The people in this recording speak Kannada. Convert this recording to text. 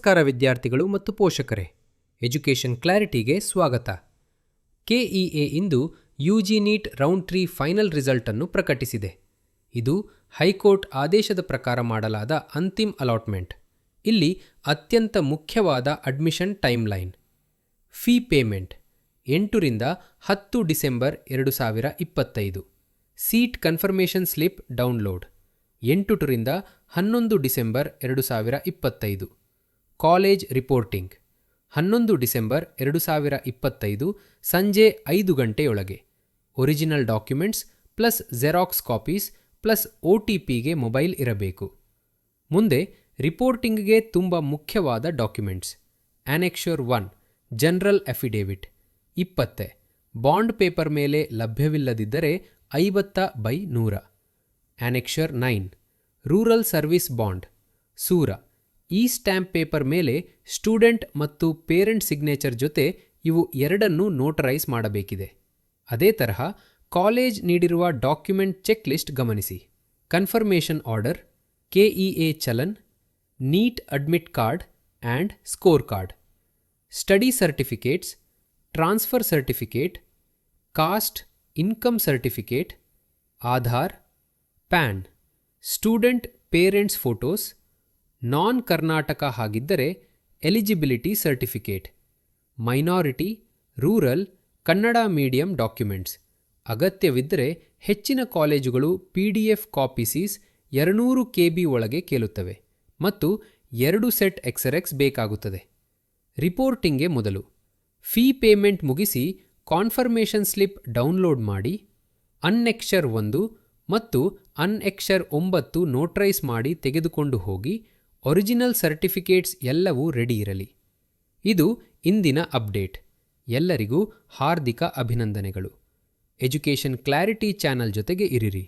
ನಮಸ್ಕಾರ ವಿದ್ಯಾರ್ಥಿಗಳು ಮತ್ತು ಪೋಷಕರೇ, ಎಜುಕೇಷನ್ ಕ್ಲಾರಿಟಿಗೆ ಸ್ವಾಗತ. ಕೆಇಎ ಇಂದು UG NEET round 3 final result ಅನ್ನು ಪ್ರಕಟಿಸಿದೆ. ಇದು ಹೈಕೋರ್ಟ್ ಆದೇಶದ ಪ್ರಕಾರ ಮಾಡಲಾದ ಅಂತಿಮ ಅಲಾಟ್ಮೆಂಟ್. ಇಲ್ಲಿ ಅತ್ಯಂತ ಮುಖ್ಯವಾದ ಅಡ್ಮಿಷನ್ ಟೈಮ್ಲೈನ್. ಫೀ ಪೇಮೆಂಟ್ 8 ರಿಂದ 10 December 2025. Seat confirmation slip download 8 ರಿಂದ 11 ಡಿಸೆಂಬರ್ 2025. ಕಾಲೇಜ್ ರಿಪೋರ್ಟಿಂಗ್ 11 ಡಿಸೆಂಬರ್ 2025 ಸಂಜೆ 5 ಗಂಟೆಯೊಳಗೆ. Original documents plus xerox copies plus OTPಗೆ ಮೊಬೈಲ್ ಇರಬೇಕು. ಮುಂದೆ ರಿಪೋರ್ಟಿಂಗ್ಗೆ ತುಂಬ ಮುಖ್ಯವಾದ documents. Annexure 1 general affidavit 20. Bond paper ಮೇಲೆ ಲಭ್ಯವಿಲ್ಲದಿದ್ದರೆ 50/100. ಆನೆಕ್ಷರ್ 9 ರೂರಲ್ ಸರ್ವಿಸ್ ಬಾಂಡ್ ಸೂರ. ಈ ಸ್ಟ್ಯಾಂಪ್ ಪೇಪರ್ ಮೇಲೆ ಸ್ಟೂಡೆಂಟ್ ಮತ್ತು ಪೇರೆಂಟ್ ಸಿಗ್ನೇಚರ್ ಜೊತೆ ಇವು ಎರಡನ್ನೂ ನೋಟರೈಸ್ ಮಾಡಬೇಕಿದೆ. ಅದೇ ತರಹ ಕಾಲೇಜ್ ನೀಡಿರುವ ಡಾಕ್ಯುಮೆಂಟ್ ಚೆಕ್ ಲಿಸ್ಟ್ ಗಮನಿಸಿ. Confirmation order, KEA challan, NEET admit card and score card, study certificates, transfer certificate, caste income certificate, Aadhaar, PAN, student parents photos, non Karnataka ಆಗಿದ್ದರೆ eligibility certificate, minority, rural, Kannada medium documents. ಅಗತ್ಯವಿದ್ದರೆ ಹೆಚ್ಚಿನ ಕಾಲೇಜುಗಳು PDF ಕಾಪೀಸೀಸ್ 200 KB ಒಳಗೆ ಕೇಳುತ್ತವೆ ಮತ್ತು 2 ಸೆಟ್ XRX ಬೇಕಾಗುತ್ತದೆ. ರಿಪೋರ್ಟಿಂಗ್ಗೆ ಮೊದಲು ಫೀ ಪೇಮೆಂಟ್ ಮುಗಿಸಿ ಕಾನ್ಫರ್ಮೇಷನ್ ಸ್ಲಿಪ್ ಡೌನ್ಲೋಡ್ ಮಾಡಿ ಅನ್ಎಕ್ಷರ್ 1 ಮತ್ತು ಅನ್ಎಕ್ಷರ್ 9 ನೋಟರೈಸ್ ಮಾಡಿ ತೆಗೆದುಕೊಂಡು ಹೋಗಿ. ಒರಿಜಿನಲ್ ಸರ್ಟಿಫಿಕೇಟ್ಸ್ ಎಲ್ಲವೂ ರೆಡಿ ಇರಲಿ. ಇದು ಇಂದಿನ ಅಪ್ಡೇಟ್. ಎಲ್ಲರಿಗೂ ಹಾರ್ದಿಕ ಅಭಿನಂದನೆಗಳು. ಎಜುಕೇಷನ್ ಕ್ಲಾರಿಟಿ ಚಾನಲ್ ಜೊತೆಗೆ ಇರಿರಿ.